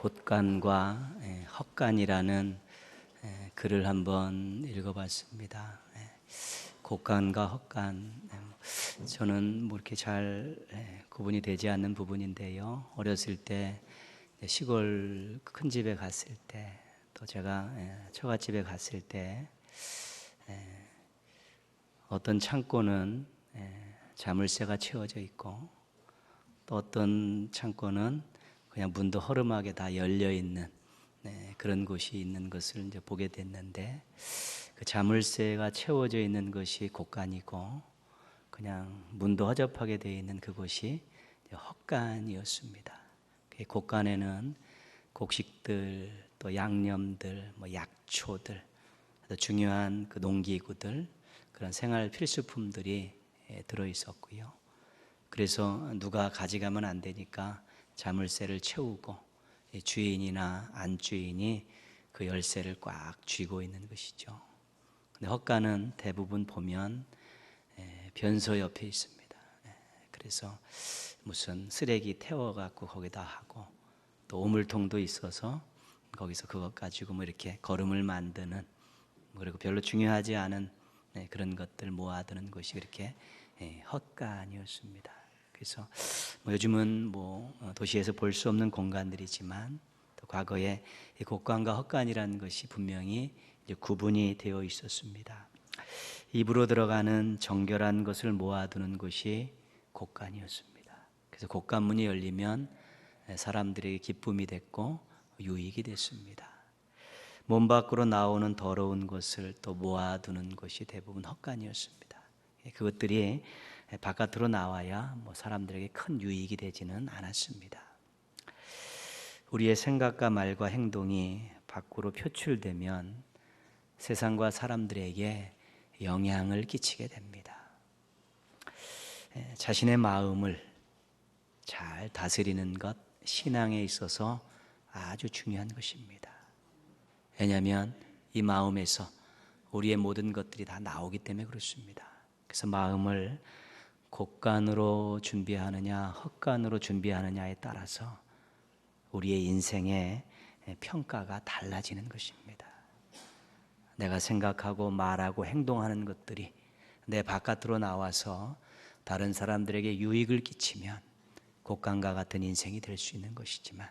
곳간과 헛간이라는 글을 한번 읽어봤습니다. 곳간과 헛간, 저는 뭐 이렇게 잘 구분이 되지 않는 부분인데요. 어렸을 때 시골 큰 집에 갔을 때, 또 제가 처갓집에 갔을 때 어떤 창고는 자물쇠가 채워져 있고, 또 어떤 창고는 그냥 문도 허름하게 다 열려 있는 그런 곳이 있는 것을 이제 보게 됐는데, 그 자물쇠가 채워져 있는 것이 곳간이고, 그냥 문도 허접하게 되어 있는 그곳이 헛간이었습니다. 그 곳간에는 곡식들, 또 양념들, 뭐 약초들, 또 중요한 그 농기구들, 그런 생활 필수품들이 들어 있었고요. 그래서 누가 가져가면 안 되니까 자물쇠를 채우고 주인이나 안주인이 그 열쇠를 꽉 쥐고 있는 것이죠. 근데 헛간은 대부분 보면 변소 옆에 있습니다. 그래서 무슨 쓰레기 태워갖고 거기다 하고, 또 오물통도 있어서 거기서 그것 가지고 뭐 이렇게 거름을 만드는, 그리고 별로 중요하지 않은 그런 것들 모아두는 곳이 이렇게 헛간이었습니다. 그래서 뭐 요즘은 뭐 도시에서 볼 수 없는 공간들이지만, 또 과거에 이 곳간과 헛간이라는 것이 분명히 이제 구분이 되어 있었습니다. 입으로 들어가는 정결한 것을 모아두는 곳이 곳간이었습니다. 그래서 곳간문이 열리면 사람들에게 기쁨이 됐고 유익이 됐습니다. 몸 밖으로 나오는 더러운 것을 또 모아두는 것이 대부분 헛간이었습니다. 그것들이 바깥으로 나와야 뭐 사람들에게 큰 유익이 되지는 않았습니다. 우리의 생각과 말과 행동이 밖으로 표출되면 세상과 사람들에게 영향을 끼치게 됩니다. 자신의 마음을 잘 다스리는 것, 신앙에 있어서 아주 중요한 것입니다. 왜냐하면 이 마음에서 우리의 모든 것들이 다 나오기 때문에 그렇습니다. 그래서 마음을 곳간으로 준비하느냐 헛간으로 준비하느냐에 따라서 우리의 인생의 평가가 달라지는 것입니다. 내가 생각하고 말하고 행동하는 것들이 내 바깥으로 나와서 다른 사람들에게 유익을 끼치면 곳간과 같은 인생이 될 수 있는 것이지만,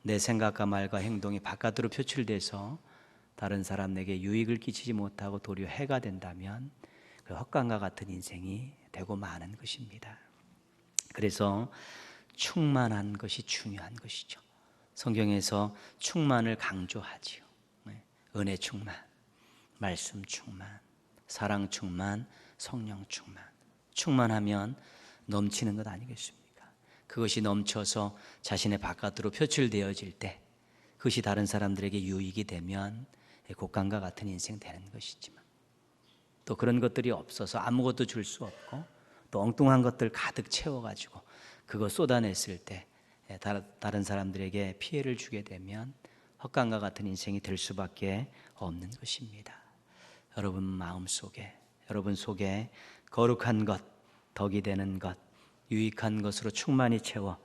내 생각과 말과 행동이 바깥으로 표출돼서 다른 사람에게 유익을 끼치지 못하고 도리어 해가 된다면 그 헛간과 같은 인생이 되고 마는 것입니다. 그래서 충만한 것이 중요한 것이죠. 성경에서 충만을 강조하지요. 은혜 충만, 말씀 충만, 사랑 충만, 성령 충만. 충만하면 넘치는 것 아니겠습니까? 그것이 넘쳐서 자신의 바깥으로 표출되어질 때, 그것이 다른 사람들에게 유익이 되면 곳간과 같은 인생 되는 것이지만, 또 그런 것들이 없어서 아무것도 줄 수 없고 또 엉뚱한 것들 가득 채워가지고 그거 쏟아냈을 때 다른 사람들에게 피해를 주게 되면 헛간과 같은 인생이 될 수밖에 없는 것입니다. 여러분 마음속에, 여러분 속에 거룩한 것, 덕이 되는 것, 유익한 것으로 충만히 채워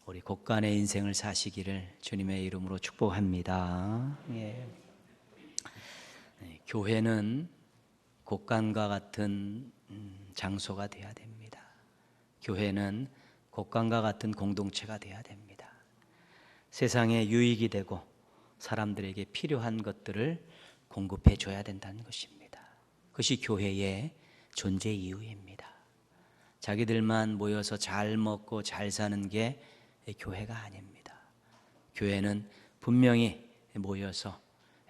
우리 곳간의 인생을 사시기를 주님의 이름으로 축복합니다. 교회는 곳간과 같은 장소가 되어야 됩니다. 교회는 곳간과 같은 공동체가 되어야 됩니다. 세상에 유익이 되고 사람들에게 필요한 것들을 공급해 줘야 된다는 것입니다. 그것이 교회의 존재 이유입니다. 자기들만 모여서 잘 먹고 잘 사는 게 교회가 아닙니다. 교회는 분명히 모여서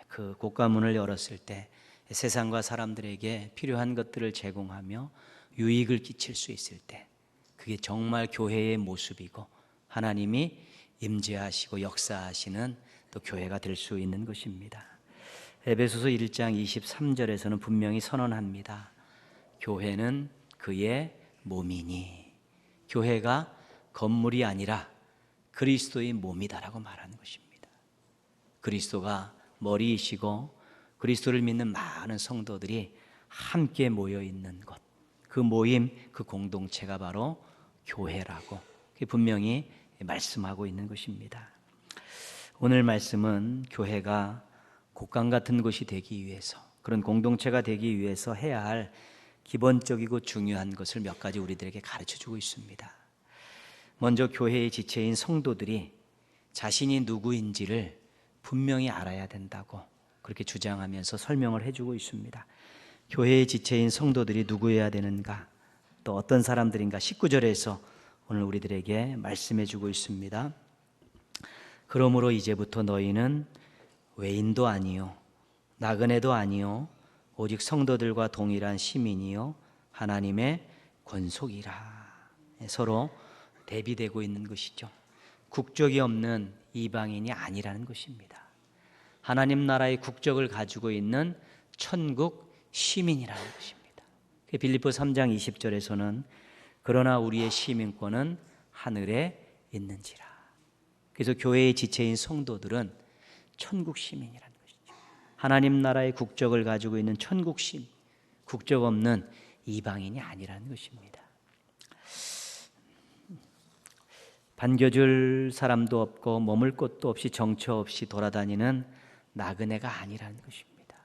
그 곳간문을 열었을 때 세상과 사람들에게 필요한 것들을 제공하며 유익을 끼칠 수 있을 때, 그게 정말 교회의 모습이고 하나님이 임재하시고 역사하시는 또 교회가 될 수 있는 것입니다. 에베소서 1장 23절에서는 분명히 선언합니다. 교회는 그의 몸이니. 교회가 건물이 아니라 그리스도의 몸이다라고 말하는 것입니다. 그리스도가 머리이시고 그리스도를 믿는 많은 성도들이 함께 모여 있는 것, 그 모임, 그 공동체가 바로 교회라고 분명히 말씀하고 있는 것입니다. 오늘 말씀은 교회가 곡강 같은 곳이 되기 위해서, 그런 공동체가 되기 위해서 해야 할 기본적이고 중요한 것을 몇 가지 우리들에게 가르쳐주고 있습니다. 먼저 교회의 지체인 성도들이 자신이 누구인지를 분명히 알아야 된다고 그렇게 주장하면서 설명을 해주고 있습니다. 교회의 지체인 성도들이 누구여야 되는가, 또 어떤 사람들인가 19절에서 오늘 우리들에게 말씀해주고 있습니다. 그러므로 이제부터 너희는 외인도 아니요 나그네도 아니요 오직 성도들과 동일한 시민이요 하나님의 권속이라. 서로 대비되고 있는 것이죠. 국적이 없는 이방인이 아니라는 것입니다. 하나님 나라의 국적을 가지고 있는 천국 시민이라는 것입니다. 빌립보 3장 20절에서는 그러나 우리의 시민권은 하늘에 있는지라. 그래서 교회의 지체인 성도들은 천국 시민이라는 것이죠. 하나님 나라의 국적을 가지고 있는 천국 시민, 국적 없는 이방인이 아니라는 것입니다. 반겨줄 사람도 없고 머물 곳도 없이 정처 없이 돌아다니는 나그네가 아니라는 것입니다.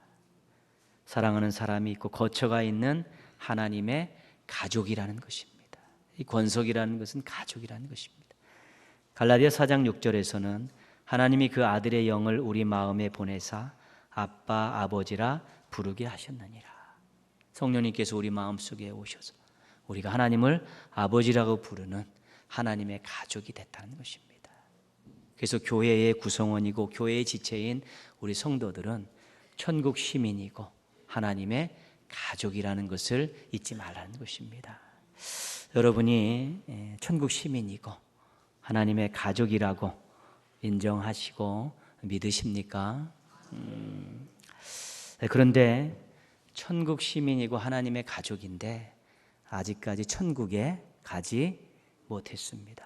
사랑하는 사람이 있고 거처가 있는 하나님의 가족이라는 것입니다. 이 권속이라는 것은 가족이라는 것입니다. 갈라디아 4장 6절에서는 하나님이 그 아들의 영을 우리 마음에 보내사 아빠 아버지라 부르게 하셨느니라. 성령님께서 우리 마음속에 오셔서 우리가 하나님을 아버지라고 부르는 하나님의 가족이 됐다는 것입니다. 그래서 교회의 구성원이고 교회의 지체인 우리 성도들은 천국 시민이고 하나님의 가족이라는 것을 잊지 말라는 것입니다. 여러분이 천국 시민이고 하나님의 가족이라고 인정하시고 믿으십니까? 그런데 천국 시민이고 하나님의 가족인데 아직까지 천국에 가지 못했습니다.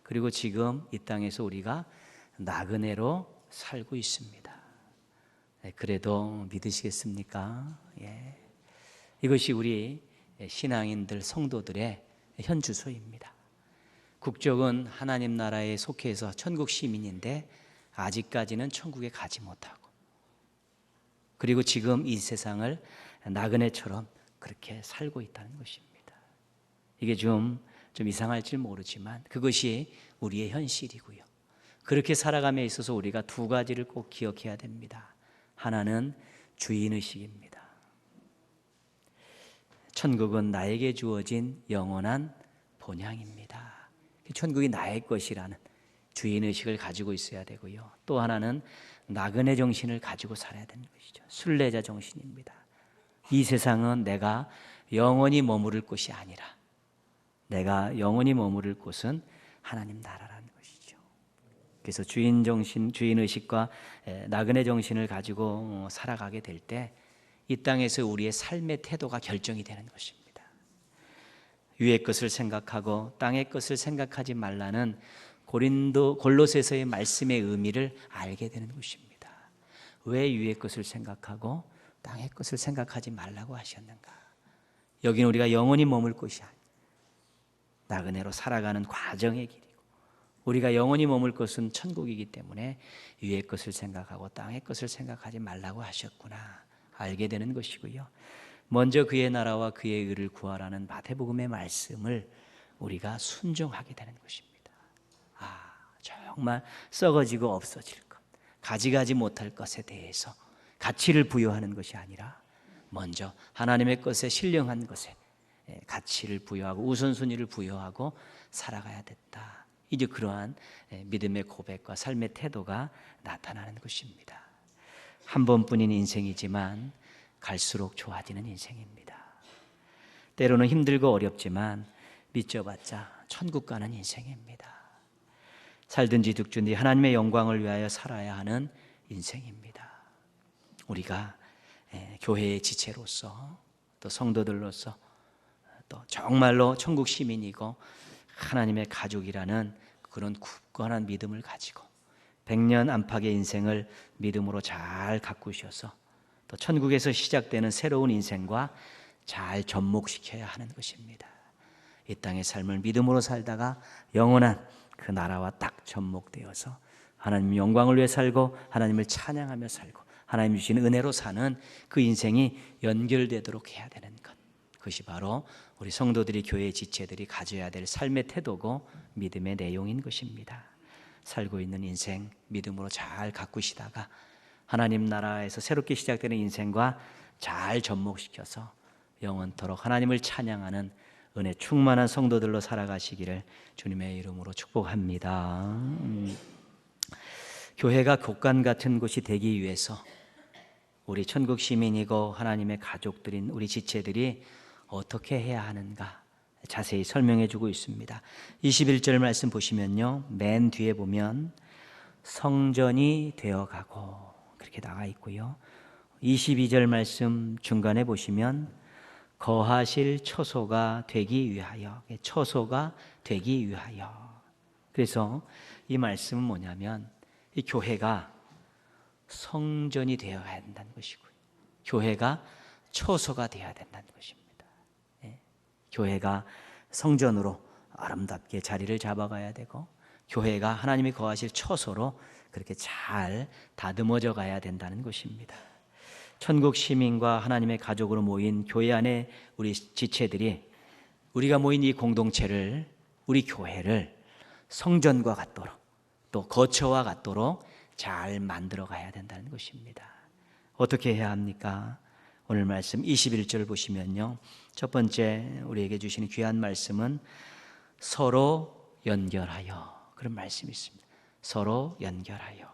그리고 지금 이 땅에서 우리가 나그네로 살고 있습니다. 그래도 믿으시겠습니까? 이것이 우리 신앙인들 성도들의 현 주소입니다. 국적은 하나님 나라에 속해서 천국 시민인데 아직까지는 천국에 가지 못하고, 그리고 지금 이 세상을 나그네처럼 그렇게 살고 있다는 것입니다. 이게 좀 이상할지 모르지만 그것이 우리의 현실이고요. 그렇게 살아감에 있어서 우리가 두 가지를 꼭 기억해야 됩니다. 하나는 주인의식입니다. 천국은 나에게 주어진 영원한 본향입니다. 천국이 나의 것이라는 주인의식을 가지고 있어야 되고요. 또 하나는 나그네 정신을 가지고 살아야 되는 것이죠. 순례자 정신입니다. 이 세상은 내가 영원히 머무를 곳이 아니라 내가 영원히 머무를 곳은 하나님 나라라는 것이죠. 그래서 주인 정신, 주인의식과 나그네 정신을 가지고 살아가게 될 때 이 땅에서 우리의 삶의 태도가 결정이 되는 것입니다. 위의 것을 생각하고 땅의 것을 생각하지 말라는 골로새서의 말씀의 의미를 알게 되는 것입니다. 왜 위의 것을 생각하고 땅의 것을 생각하지 말라고 하셨는가? 여기는 우리가 영원히 머물 곳이 아니라 나그네로 살아가는 과정의 길이고, 우리가 영원히 머물 곳은 천국이기 때문에 위의 것을 생각하고 땅의 것을 생각하지 말라고 하셨구나 알게 되는 것이고요. 먼저 그의 나라와 그의 의를 구하라는 마태복음의 말씀을 우리가 순종하게 되는 것입니다. 정말 썩어지고 없어질 것, 가져가지 못할 것에 대해서 가치를 부여하는 것이 아니라 먼저 하나님의 것에 신령한 것에 가치를 부여하고 우선순위를 부여하고 살아가야 됐다. 이제 그러한 믿음의 고백과 삶의 태도가 나타나는 것입니다. 한 번뿐인 인생이지만 갈수록 좋아지는 인생입니다. 때로는 힘들고 어렵지만 믿져봤자 천국 가는 인생입니다. 살든지 죽든지 하나님의 영광을 위하여 살아야 하는 인생입니다. 우리가 교회의 지체로서 또 성도들로서 또 정말로 천국 시민이고 하나님의 가족이라는 그런 굳건한 믿음을 가지고 100년 안팎의 인생을 믿음으로 잘 가꾸셔서 또 천국에서 시작되는 새로운 인생과 잘 접목시켜야 하는 것입니다. 이 땅의 삶을 믿음으로 살다가 영원한 그 나라와 딱 접목되어서 하나님 영광을 위해 살고 하나님을 찬양하며 살고 하나님 주신 은혜로 사는 그 인생이 연결되도록 해야 되는 것, 그것이 바로 우리 성도들이, 교회의 지체들이 가져야 될 삶의 태도고 믿음의 내용인 것입니다. 살고 있는 인생 믿음으로 잘 가꾸시다가 하나님 나라에서 새롭게 시작되는 인생과 잘 접목시켜서 영원토록 하나님을 찬양하는 은혜 충만한 성도들로 살아가시기를 주님의 이름으로 축복합니다. 교회가 곳간 같은 곳이 되기 위해서 우리 천국 시민이고 하나님의 가족들인 우리 지체들이 어떻게 해야 하는가 자세히 설명해 주고 있습니다. 21절 말씀 보시면요, 맨 뒤에 보면 성전이 되어가고 그렇게 나와 있고요, 22절 말씀 중간에 보시면 거하실 처소가 되기 위하여, 처소가 되기 위하여. 그래서 이 말씀은 뭐냐면 이 교회가 성전이 되어야 한다는 것이고요, 교회가 처소가 되어야 된다는 것입니다. 교회가 성전으로 아름답게 자리를 잡아가야 되고 교회가 하나님이 거하실 처소로 그렇게 잘 다듬어져 가야 된다는 것입니다. 천국 시민과 하나님의 가족으로 모인 교회 안에 우리 지체들이, 우리가 모인 이 공동체를, 우리 교회를 성전과 같도록 또 거처와 같도록 잘 만들어 가야 된다는 것입니다. 어떻게 해야 합니까? 오늘 말씀 21절 보시면요, 첫 번째 우리에게 주시는 귀한 말씀은 서로 연결하여, 그런 말씀이 있습니다. 서로 연결하여,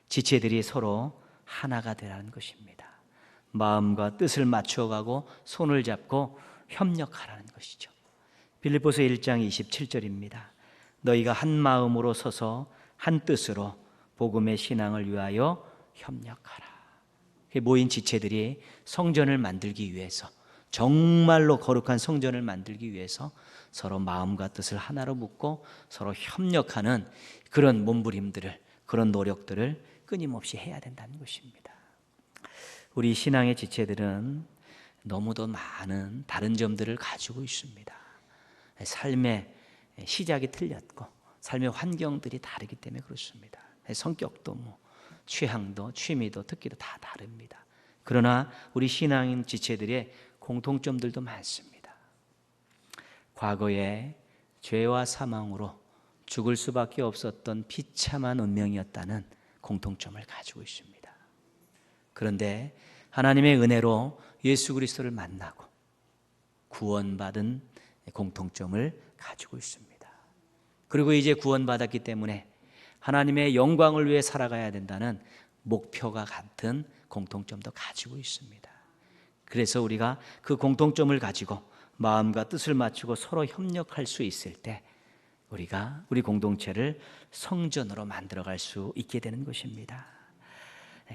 지체들이 서로 하나가 되라는 것입니다. 마음과 뜻을 맞추어가고 손을 잡고 협력하라는 것이죠. 빌립보서 1장 27절입니다. 너희가 한 마음으로 서서 한 뜻으로 복음의 신앙을 위하여 협력하라. 모인 지체들이 성전을 만들기 위해서, 정말로 거룩한 성전을 만들기 위해서 서로 마음과 뜻을 하나로 묶고 서로 협력하는 그런 몸부림들을, 그런 노력들을 끊임없이 해야 된다는 것입니다. 우리 신앙의 지체들은 너무도 많은 다른 점들을 가지고 있습니다. 삶의 시작이 틀렸고 삶의 환경들이 다르기 때문에 그렇습니다. 성격도 취향도 취미도 특기도 다 다릅니다. 그러나 우리 신앙인 지체들의 공통점들도 많습니다. 과거에 죄와 사망으로 죽을 수밖에 없었던 비참한 운명이었다는 공통점을 가지고 있습니다. 그런데 하나님의 은혜로 예수 그리스도를 만나고 구원받은 공통점을 가지고 있습니다. 그리고 이제 구원받았기 때문에 하나님의 영광을 위해 살아가야 된다는 목표가 같은 공통점도 가지고 있습니다. 그래서 우리가 그 공통점을 가지고 마음과 뜻을 맞추고 서로 협력할 수 있을 때 우리가 우리 공동체를 성전으로 만들어갈 수 있게 되는 것입니다.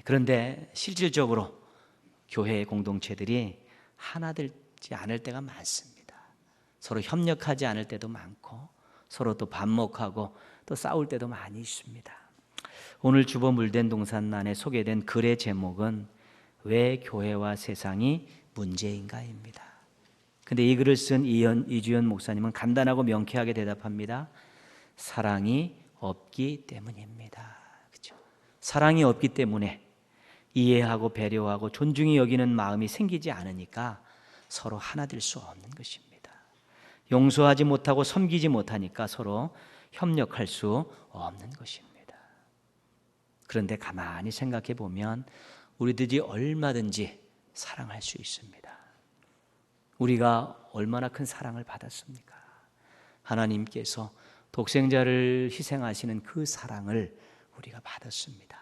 그런데 실질적으로 교회의 공동체들이 하나 되지 않을 때가 많습니다. 서로 협력하지 않을 때도 많고 서로 또 반목하고 또 싸울 때도 많이 있습니다. 오늘 주보 물된 동산란에 소개된 글의 제목은 왜 교회와 세상이 문제인가입니다. 근데 이 글을 쓴 이주연 목사님은 간단하고 명쾌하게 대답합니다. 사랑이 없기 때문입니다. 그렇죠? 사랑이 없기 때문에 이해하고 배려하고 존중히 여기는 마음이 생기지 않으니까 서로 하나 될 수 없는 것입니다. 용서하지 못하고 섬기지 못하니까 서로 협력할 수 없는 것입니다. 그런데 가만히 생각해 보면 우리들이 얼마든지 사랑할 수 있습니다. 우리가 얼마나 큰 사랑을 받았습니까? 하나님께서 독생자를 희생하시는 그 사랑을 우리가 받았습니다.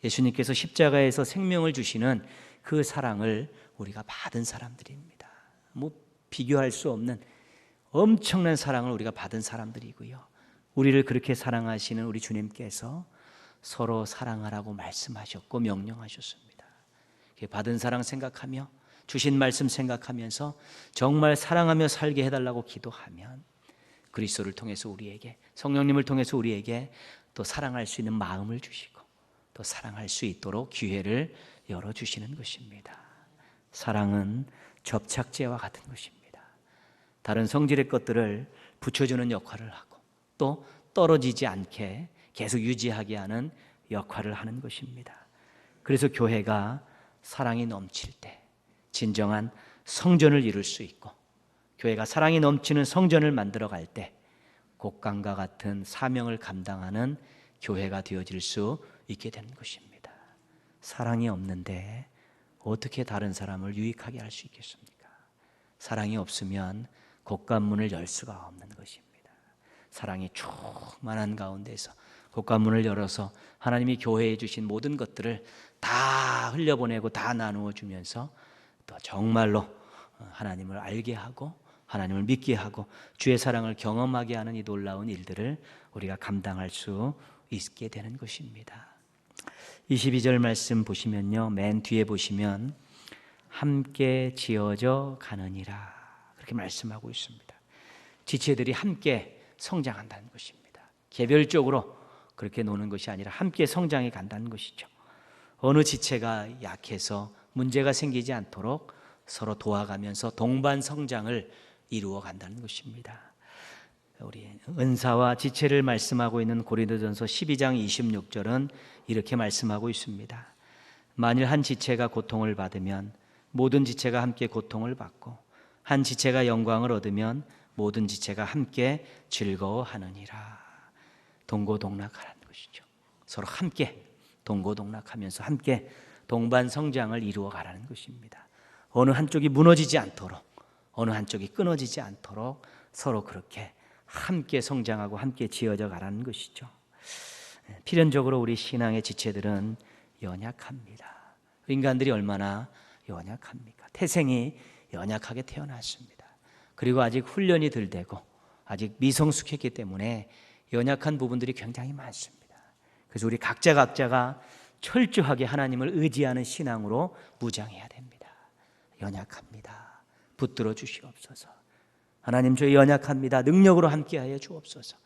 예수님께서 십자가에서 생명을 주시는 그 사랑을 우리가 받은 사람들입니다. 비교할 수 없는 엄청난 사랑을 우리가 받은 사람들이고요. 우리를 그렇게 사랑하시는 우리 주님께서 서로 사랑하라고 말씀하셨고 명령하셨습니다. 받은 사랑 생각하며 주신 말씀 생각하면서 정말 사랑하며 살게 해달라고 기도하면 그리스도를 통해서 우리에게, 성령님을 통해서 우리에게 또 사랑할 수 있는 마음을 주시고 또 사랑할 수 있도록 기회를 열어주시는 것입니다. 사랑은 접착제와 같은 것입니다. 다른 성질의 것들을 붙여주는 역할을 하고 또 떨어지지 않게 계속 유지하게 하는 역할을 하는 것입니다. 그래서 교회가 사랑이 넘칠 때 진정한 성전을 이룰 수 있고, 교회가 사랑이 넘치는 성전을 만들어갈 때 곡간과 같은 사명을 감당하는 교회가 되어질 수 있게 되는 것입니다. 사랑이 없는데 어떻게 다른 사람을 유익하게 할 수 있겠습니까? 사랑이 없으면 곡간문을 열 수가 없는 것입니다. 사랑이 충만한 가운데서 곡간문을 열어서 하나님이 교회에 주신 모든 것들을 다 흘려보내고 다 나누어 주면서 또 정말로 하나님을 알게 하고 하나님을 믿게 하고 주의 사랑을 경험하게 하는 이 놀라운 일들을 우리가 감당할 수 있게 되는 것입니다. 22절 말씀 보시면요, 맨 뒤에 보시면 함께 지어져 가느니라 그렇게 말씀하고 있습니다. 지체들이 함께 성장한다는 것입니다. 개별적으로 그렇게 노는 것이 아니라 함께 성장해 간다는 것이죠. 어느 지체가 약해서 문제가 생기지 않도록 서로 도와가면서 동반 성장을 이루어 간다는 것입니다. 우리 은사와 지체를 말씀하고 있는 고린도전서 12장 26절은 이렇게 말씀하고 있습니다. 만일 한 지체가 고통을 받으면 모든 지체가 함께 고통을 받고, 한 지체가 영광을 얻으면 모든 지체가 함께 즐거워하느니라. 동고동락하라는 것이죠. 서로 함께 동고동락하면서 함께 동반 성장을 이루어 가라는 것입니다. 어느 한쪽이 무너지지 않도록, 어느 한쪽이 끊어지지 않도록 서로 그렇게 함께 성장하고 함께 지어져 가라는 것이죠. 필연적으로 우리 신앙의 지체들은 연약합니다. 인간들이 얼마나 연약합니까? 태생이 연약하게 태어났습니다. 그리고 아직 훈련이 덜 되고 아직 미성숙했기 때문에 연약한 부분들이 굉장히 많습니다. 그래서 우리 각자가 철저하게 하나님을 의지하는 신앙으로 무장해야 됩니다. 연약합니다. 붙들어 주시옵소서. 하나님, 저희 연약합니다. 능력으로 함께하여 주옵소서.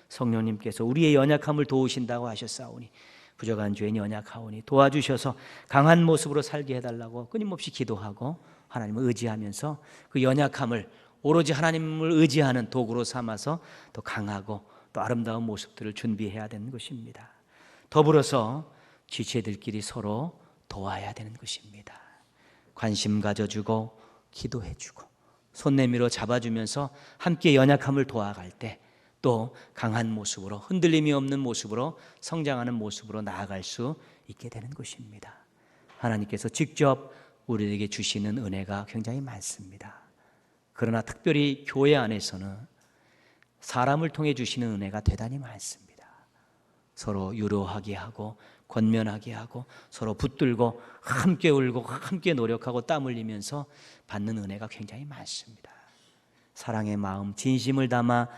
성령님께서 우리의 연약함을 도우신다고 하셨사오니 부족한 죄인 연약하오니 도와주셔서 강한 모습으로 살게 해달라고 끊임없이 기도하고 하나님을 의지하면서 그 연약함을 오로지 하나님을 의지하는 도구로 삼아서 또 강하고 또 아름다운 모습들을 준비해야 되는 것입니다. 더불어서 지체들끼리 서로 도와야 되는 것입니다. 관심 가져주고 기도해주고 손 내밀어 잡아주면서 함께 연약함을 도와갈 때 또 강한 모습으로, 흔들림이 없는 모습으로, 성장하는 모습으로 나아갈 수 있게 되는 것입니다. 하나님께서 직접 우리에게 주시는 은혜가 굉장히 많습니다. 그러나 특별히 교회 안에서는 사람을 통해 주시는 은혜가 대단히 많습니다. 서로 유로하게 하고 권면하게 하고 서로 붙들고 함께 울고 함께 노력하고 땀 흘리면서 받는 은혜가 굉장히 많습니다. 사랑의 마음, 진심을 담아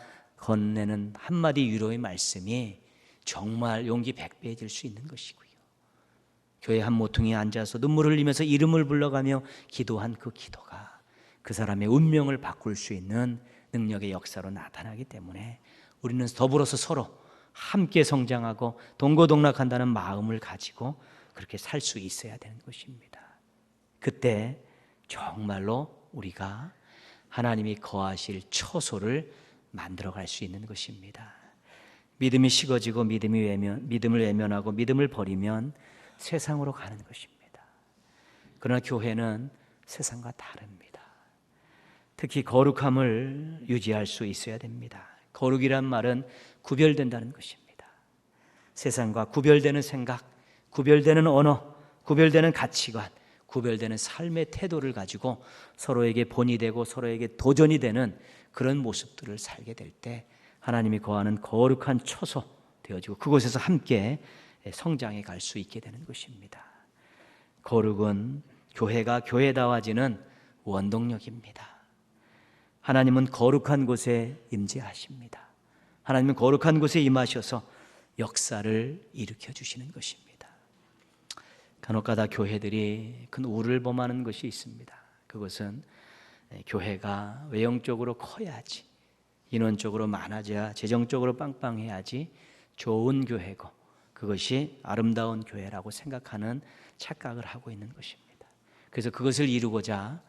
건네는 한마디 위로의 말씀이 정말 용기 100배해질 수 있는 것이고요. 교회 한 모퉁이에 앉아서 눈물을 흘리면서 이름을 불러가며 기도한 그 기도가 그 사람의 운명을 바꿀 수 있는 능력의 역사로 나타나기 때문에 우리는 더불어서 서로 함께 성장하고 동고동락한다는 마음을 가지고 그렇게 살 수 있어야 되는 것입니다. 그때 정말로 우리가 하나님이 거하실 처소를 만들어갈 수 있는 것입니다. 믿음이 식어지고 믿음을 외면하고 믿음을 버리면 세상으로 가는 것입니다. 그러나 교회는 세상과 다릅니다. 특히 거룩함을 유지할 수 있어야 됩니다. 거룩이란 말은 구별된다는 것입니다. 세상과 구별되는 생각, 구별되는 언어, 구별되는 가치관, 구별되는 삶의 태도를 가지고 서로에게 본이 되고 서로에게 도전이 되는 그런 모습들을 살게 될 때 하나님이 거하는 거룩한 처소 되어지고 그곳에서 함께 성장해 갈 수 있게 되는 것입니다. 거룩은 교회가 교회다워지는 원동력입니다. 하나님은 거룩한 곳에 임재하십니다. 하나님은 거룩한 곳에 임하셔서 역사를 일으켜 주시는 것입니다. 간혹가다 교회들이 큰 우를 범하는 것이 있습니다. 그것은 교회가 외형적으로 커야지, 인원적으로 많아져야, 재정적으로 빵빵해야지 좋은 교회고 그것이 아름다운 교회라고 생각하는 착각을 하고 있는 것입니다. 그래서 그것을 이루고자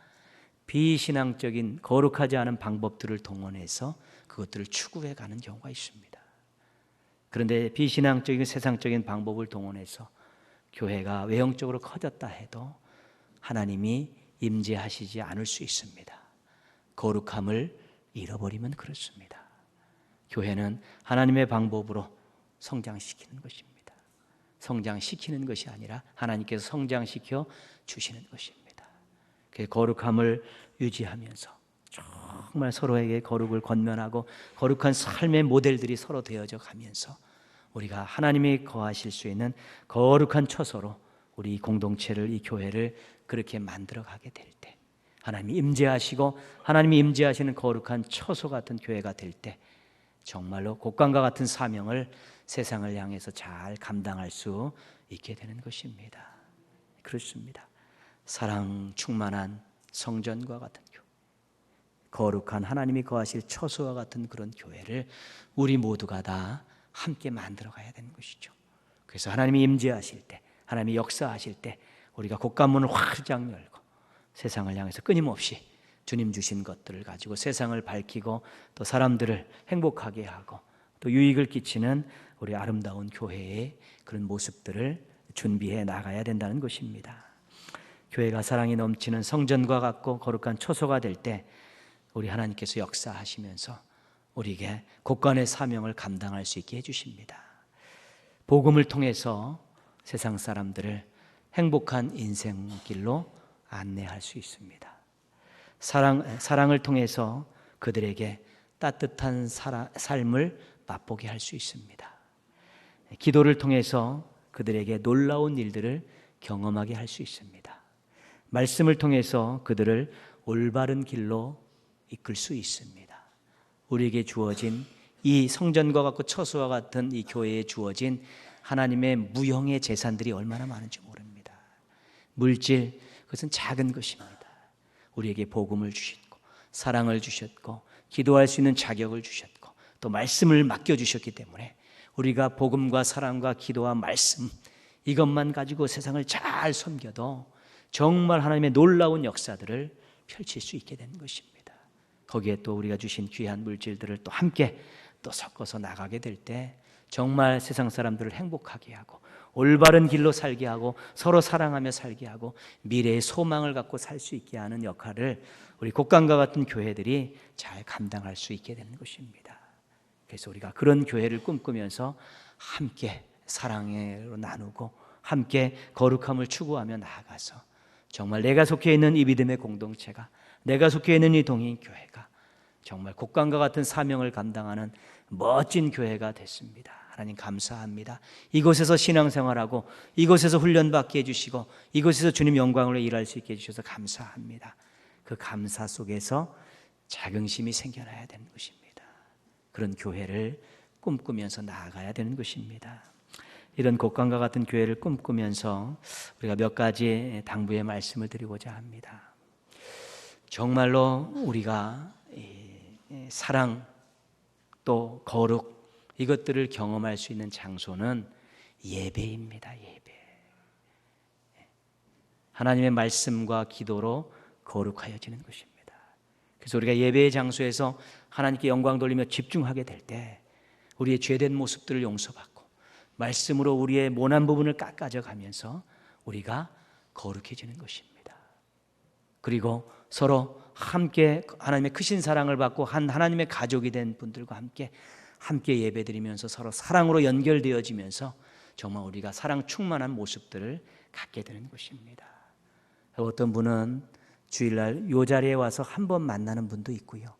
비신앙적인 거룩하지 않은 방법들을 동원해서 그것들을 추구해 가는 경우가 있습니다. 그런데 비신앙적인 세상적인 방법을 동원해서 교회가 외형적으로 커졌다 해도 하나님이 임재하시지 않을 수 있습니다. 거룩함을 잃어버리면 그렇습니다. 교회는 하나님의 방법으로 성장시키는 것입니다. 성장시키는 것이 아니라 하나님께서 성장시켜 주시는 것입니다. 그 거룩함을 유지하면서 정말 서로에게 거룩을 권면하고 거룩한 삶의 모델들이 서로 되어져 가면서 우리가 하나님이 거하실 수 있는 거룩한 처소로 우리 공동체를, 이 교회를 그렇게 만들어 가게 될 때, 하나님이 임재하시고 하나님이 임재하시는 거룩한 처소 같은 교회가 될 때 정말로 곡간과 같은 사명을 세상을 향해서 잘 감당할 수 있게 되는 것입니다. 그렇습니다. 사랑 충만한 성전과 같은 교회, 거룩한 하나님이 거하실 처소와 같은 그런 교회를 우리 모두가 다 함께 만들어 가야 되는 것이죠. 그래서 하나님이 임재하실 때, 하나님이 역사하실 때 우리가 곡간문을 활짝 열고 세상을 향해서 끊임없이 주님 주신 것들을 가지고 세상을 밝히고 또 사람들을 행복하게 하고 또 유익을 끼치는 우리 아름다운 교회의 그런 모습들을 준비해 나가야 된다는 것입니다. 교회가 사랑이 넘치는 성전과 같고 거룩한 처소가 될 때 우리 하나님께서 역사하시면서 우리에게 곳간의 사명을 감당할 수 있게 해주십니다. 복음을 통해서 세상 사람들을 행복한 인생길로 안내할 수 있습니다. 사랑을 통해서 그들에게 따뜻한 삶을 맛보게 할 수 있습니다. 기도를 통해서 그들에게 놀라운 일들을 경험하게 할 수 있습니다. 말씀을 통해서 그들을 올바른 길로 이끌 수 있습니다. 우리에게 주어진 이 성전과 같고 처소와 같은 이 교회에 주어진 하나님의 무형의 재산들이 얼마나 많은지 모릅니다. 물질, 그것은 작은 것입니다. 우리에게 복음을 주셨고 사랑을 주셨고 기도할 수 있는 자격을 주셨고 또 말씀을 맡겨주셨기 때문에 우리가 복음과 사랑과 기도와 말씀, 이것만 가지고 세상을 잘 섬겨도 정말 하나님의 놀라운 역사들을 펼칠 수 있게 되는 것입니다. 거기에 또 우리가 주신 귀한 물질들을 또 함께 또 섞어서 나가게 될 때 정말 세상 사람들을 행복하게 하고 올바른 길로 살게 하고 서로 사랑하며 살게 하고 미래의 소망을 갖고 살 수 있게 하는 역할을 우리 곡간과 같은 교회들이 잘 감당할 수 있게 되는 것입니다. 그래서 우리가 그런 교회를 꿈꾸면서 함께 사랑으로 나누고 함께 거룩함을 추구하며 나아가서 정말 내가 속해 있는 이 믿음의 공동체가, 내가 속해 있는 이 동인교회가 정말 곡간과 같은 사명을 감당하는 멋진 교회가 됐습니다. 하나님 감사합니다. 이곳에서 신앙생활하고 이곳에서 훈련받게 해주시고 이곳에서 주님 영광으로 일할 수 있게 해주셔서 감사합니다. 그 감사 속에서 자긍심이 생겨나야 되는 것입니다. 그런 교회를 꿈꾸면서 나아가야 되는 것입니다. 이런 곡간과 같은 교회를 꿈꾸면서 우리가 몇 가지 당부의 말씀을 드리고자 합니다. 정말로 우리가 사랑 또 거룩 이것들을 경험할 수 있는 장소는 예배입니다. 예배. 하나님의 말씀과 기도로 거룩하여지는 것입니다. 그래서 우리가 예배의 장소에서 하나님께 영광 돌리며 집중하게 될 때 우리의 죄된 모습들을 용서받고 말씀으로 우리의 모난 부분을 깎아져 가면서 우리가 거룩해지는 것입니다. 그리고 서로 함께 하나님의 크신 사랑을 받고 한 하나님의 가족이 된 분들과 함께 예배드리면서 서로 사랑으로 연결되어지면서 정말 우리가 사랑 충만한 모습들을 갖게 되는 것입니다. 어떤 분은 주일날 이 자리에 와서 한 번 만나는 분도 있고요,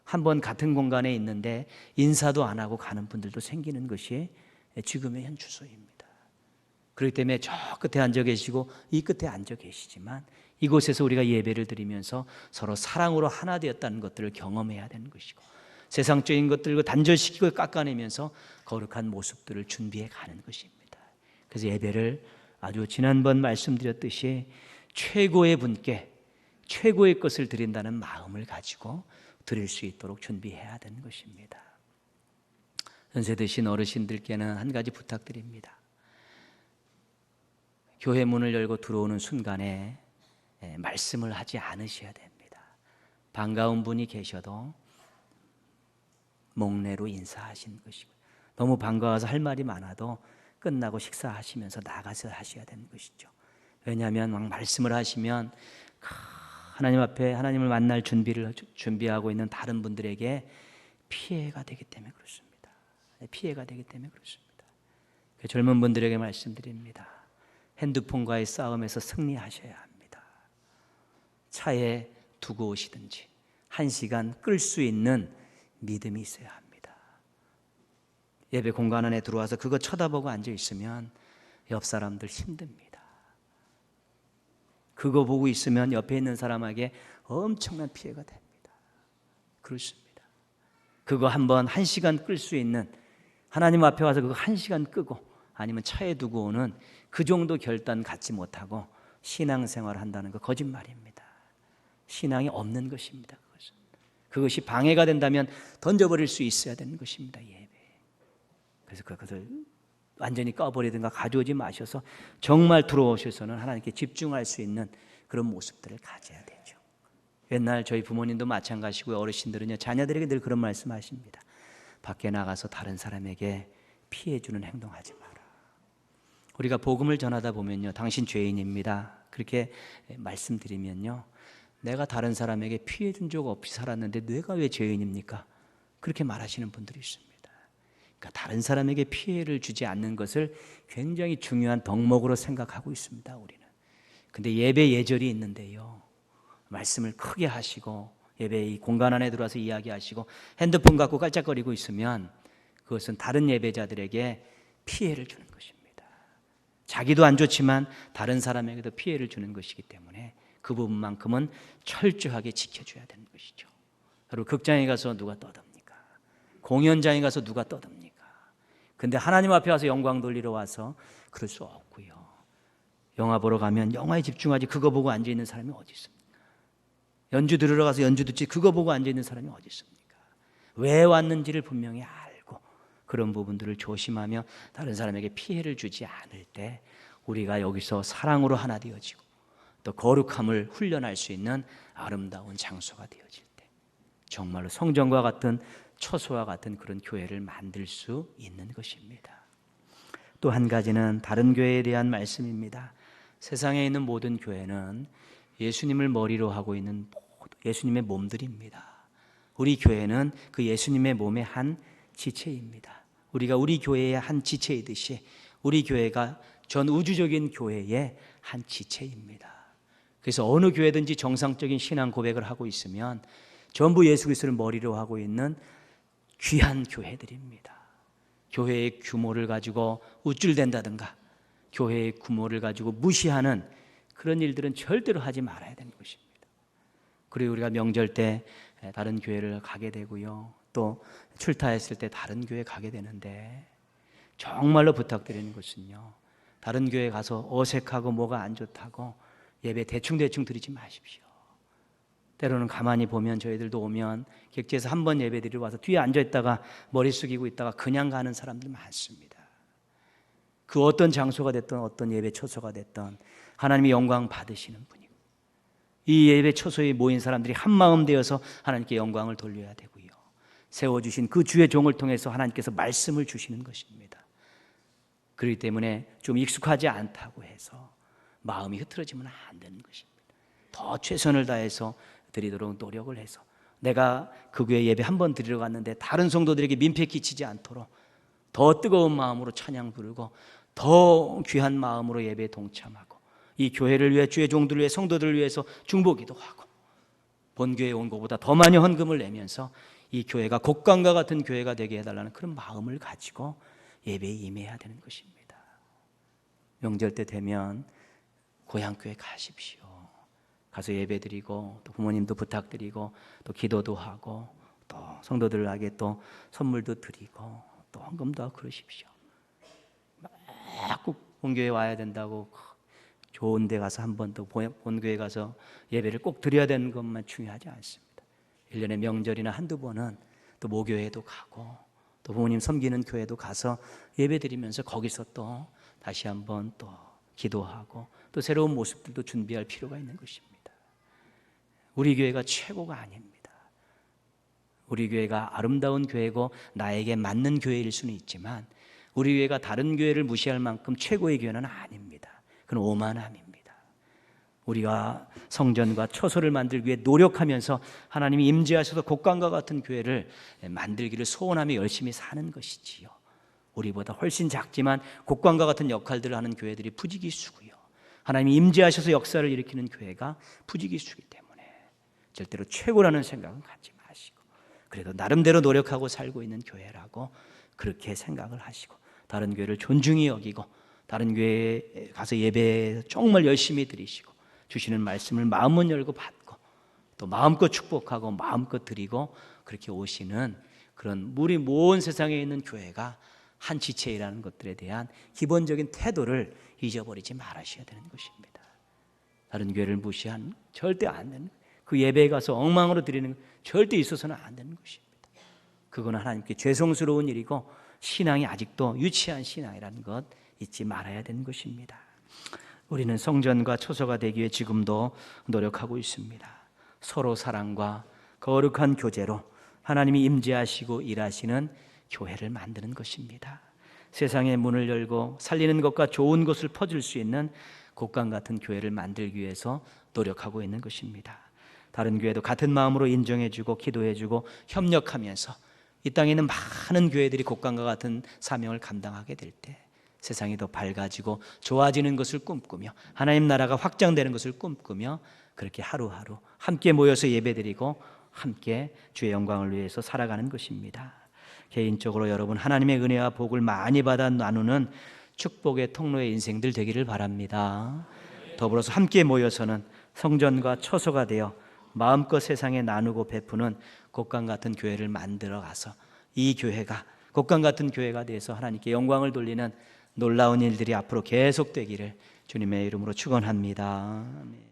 한 번 같은 공간에 있는데 인사도 안 하고 가는 분들도 생기는 것이 지금의 현 주소입니다. 그렇기 때문에 저 끝에 앉아 계시고 이 끝에 앉아 계시지만 이곳에서 우리가 예배를 드리면서 서로 사랑으로 하나 되었다는 것들을 경험해야 되는 것이고 세상적인 것들을 단절시키고 깎아내면서 거룩한 모습들을 준비해 가는 것입니다. 그래서 예배를 아주 지난번 말씀드렸듯이 최고의 분께 최고의 것을 드린다는 마음을 가지고 드릴 수 있도록 준비해야 되는 것입니다. 연세 드신 어르신들께는 한 가지 부탁드립니다. 교회 문을 열고 들어오는 순간에 말씀을 하지 않으셔야 됩니다. 반가운 분이 계셔도 목례로 인사하시는 것이고 너무 반가워서 할 말이 많아도 끝나고 식사하시면서 나가서 하셔야 되는 것이죠. 왜냐하면 막 말씀을 하시면 하나님 앞에 하나님을 만날 준비하고 있는 다른 분들에게 피해가 되기 때문에 그렇습니다. 피해가 되기 때문에 그렇습니다. 젊은 분들에게 말씀드립니다. 핸드폰과의 싸움에서 승리하셔야 합니다. 차에 두고 오시든지 1시간 끌 수 있는 믿음이 있어야 합니다. 예배 공간 안에 들어와서 그거 쳐다보고 앉아 있으면 옆 사람들 힘듭니다. 그거 보고 있으면 옆에 있는 사람에게 엄청난 피해가 됩니다. 그렇습니다. 그거 한번 1시간 끌 수 있는, 하나님 앞에 와서 그거 1시간 끄고 아니면 차에 두고 오는 그 정도 결단 갖지 못하고 신앙생활을 한다는 거 거짓말입니다. 신앙이 없는 것입니다. 그것이 방해가 된다면 던져버릴 수 있어야 되는 것입니다. 예배. 그래서 그것을 완전히 꺼버리든가 가져오지 마셔서 정말 들어오셔서는 하나님께 집중할 수 있는 그런 모습들을 가져야 되죠. 옛날 저희 부모님도 마찬가지고요. 어르신들은요, 자녀들에게 늘 그런 말씀하십니다. 밖에 나가서 다른 사람에게 피해주는 행동하지 마라. 우리가 복음을 전하다 보면요, 당신 죄인입니다, 그렇게 말씀드리면요, 내가 다른 사람에게 피해 준 적 없이 살았는데 내가 왜 죄인입니까? 그렇게 말하시는 분들이 있습니다. 그러니까 다른 사람에게 피해를 주지 않는 것을 굉장히 중요한 덕목으로 생각하고 있습니다, 우리는. 근데 예배 예절이 있는데요, 말씀을 크게 하시고 예배 이 공간 안에 들어와서 이야기하시고 핸드폰 갖고 깔짝거리고 있으면 그것은 다른 예배자들에게 피해를 주는 것입니다. 자기도 안 좋지만 다른 사람에게도 피해를 주는 것이기 때문에 그 부분만큼은 철저하게 지켜줘야 되는 것이죠. 여러분, 극장에 가서 누가 떠듭니까? 공연장에 가서 누가 떠듭니까? 근데 하나님 앞에 와서 영광 돌리러 와서 그럴 수 없고요. 영화 보러 가면 영화에 집중하지 그거 보고 앉아있는 사람이 어디 있습니까? 연주 들으러 가서 연주 듣지 그거 보고 앉아있는 사람이 어디 있습니까? 왜 왔는지를 분명히 알고 그런 부분들을 조심하며 다른 사람에게 피해를 주지 않을 때 우리가 여기서 사랑으로 하나 되어지고 또 거룩함을 훈련할 수 있는 아름다운 장소가 되어질 때 정말로 성전과 같은 처소와 같은 그런 교회를 만들 수 있는 것입니다. 또 한 가지는 다른 교회에 대한 말씀입니다. 세상에 있는 모든 교회는 예수님을 머리로 하고 있는 예수님의 몸들입니다. 우리 교회는 그 예수님의 몸의 한 지체입니다. 우리가 우리 교회의 한 지체이듯이 우리 교회가 전 우주적인 교회의 한 지체입니다. 그래서 어느 교회든지 정상적인 신앙 고백을 하고 있으면 전부 예수 그리스도를 머리로 하고 있는 귀한 교회들입니다. 교회의 규모를 가지고 우쭐댄다든가 교회의 규모를 가지고 무시하는 그런 일들은 절대로 하지 말아야 되는 것입니다. 그리고 우리가 명절 때 다른 교회를 가게 되고요, 또 출타했을 때 다른 교회 가게 되는데 정말로 부탁드리는 것은요, 다른 교회 가서 어색하고 뭐가 안 좋다고 예배 대충 드리지 마십시오. 때로는 가만히 보면 저희들도 오면 객지에서 한 번 예배 드리러 와서 뒤에 앉아있다가 머리 숙이고 있다가 그냥 가는 사람들 많습니다. 그 어떤 장소가 됐든 어떤 예배 처소가 됐든 하나님의 영광 받으시는 분이고 이 예배 처소에 모인 사람들이 한 마음 되어서 하나님께 영광을 돌려야 되고요, 세워주신 그 주의 종을 통해서 하나님께서 말씀을 주시는 것입니다. 그렇기 때문에 좀 익숙하지 않다고 해서 마음이 흐트러지면 안 되는 것입니다. 더 최선을 다해서 드리도록 노력을 해서 내가 그 교회 예배 한 번 드리러 갔는데 다른 성도들에게 민폐 끼치지 않도록 더 뜨거운 마음으로 찬양 부르고 더 귀한 마음으로 예배에 동참하고 이 교회를 위해 주의 종들을 위해 성도들을 위해서 중보기도 하고 본교회에 온 것보다 더 많이 헌금을 내면서 이 교회가 곡강과 같은 교회가 되게 해달라는 그런 마음을 가지고 예배에 임해야 되는 것입니다. 명절 때 되면 고향교회 가십시오. 가서 예배드리고 또 부모님도 부탁드리고 또 기도도 하고 또 성도들에게 또 선물도 드리고 또 헌금도 하고 그러십시오. 꼭 본교회 와야 된다고 좋은 데 가서 한 번 또 본교회 가서 예배를 꼭 드려야 되는 것만 중요하지 않습니다. 1년에 명절이나 한두 번은 또 모교회도 가고 또 부모님 섬기는 교회도 가서 예배 드리면서 거기서 또 다시 한번 또 기도하고 또 새로운 모습들도 준비할 필요가 있는 것입니다. 우리 교회가 최고가 아닙니다. 우리 교회가 아름다운 교회고 나에게 맞는 교회일 수는 있지만 우리 교회가 다른 교회를 무시할 만큼 최고의 교회는 아닙니다. 그건 오만함입니다. 우리가 성전과 처소를 만들기 위해 노력하면서 하나님이 임재하셔서 곡간과 같은 교회를 만들기를 소원하며 열심히 사는 것이지요. 우리보다 훨씬 작지만 곡간과 같은 역할들을 하는 교회들이 부지기수고요. 하나님이 임재하셔서 역사를 일으키는 교회가 부지기수기 때문에 절대로 최고라는 생각은 갖지 마시고 그래도 나름대로 노력하고 살고 있는 교회라고 그렇게 생각을 하시고 다른 교회를 존중히 여기고 다른 교회에 가서 예배 정말 열심히 드리시고 주시는 말씀을 마음은 열고 받고 또 마음껏 축복하고 마음껏 드리고 그렇게 오시는 그런 우리 온 세상에 있는 교회가 한 지체이라는 것들에 대한 기본적인 태도를 잊어버리지 말으셔야 되는 것입니다. 다른 교회를 무시하는 절대 안 되는, 그 예배에 가서 엉망으로 드리는 절대 있어서는 안 되는 것입니다. 그건 하나님께 죄송스러운 일이고 신앙이 아직도 유치한 신앙이라는 것 잊지 말아야 되는 것입니다. 우리는 성전과 처소가 되기 위해 지금도 노력하고 있습니다. 서로 사랑과 거룩한 교제로 하나님이 임재하시고 일하시는 교회를 만드는 것입니다. 세상의 문을 열고 살리는 것과 좋은 것을 퍼줄 수 있는 곡간 같은 교회를 만들기 위해서 노력하고 있는 것입니다. 다른 교회도 같은 마음으로 인정해주고 기도해주고 협력하면서 이 땅에 있는 많은 교회들이 곡간과 같은 사명을 감당하게 될 때 세상이 더 밝아지고 좋아지는 것을 꿈꾸며 하나님 나라가 확장되는 것을 꿈꾸며 그렇게 하루하루 함께 모여서 예배드리고 함께 주의 영광을 위해서 살아가는 것입니다. 개인적으로 여러분 하나님의 은혜와 복을 많이 받아 나누는 축복의 통로의 인생들 되기를 바랍니다. 더불어서 함께 모여서는 성전과 처소가 되어 마음껏 세상에 나누고 베푸는 곡간 같은 교회를 만들어 가서 이 교회가 곡간 같은 교회가 돼서 하나님께 영광을 돌리는 놀라운 일들이 앞으로 계속되기를 주님의 이름으로 축원합니다. 아멘.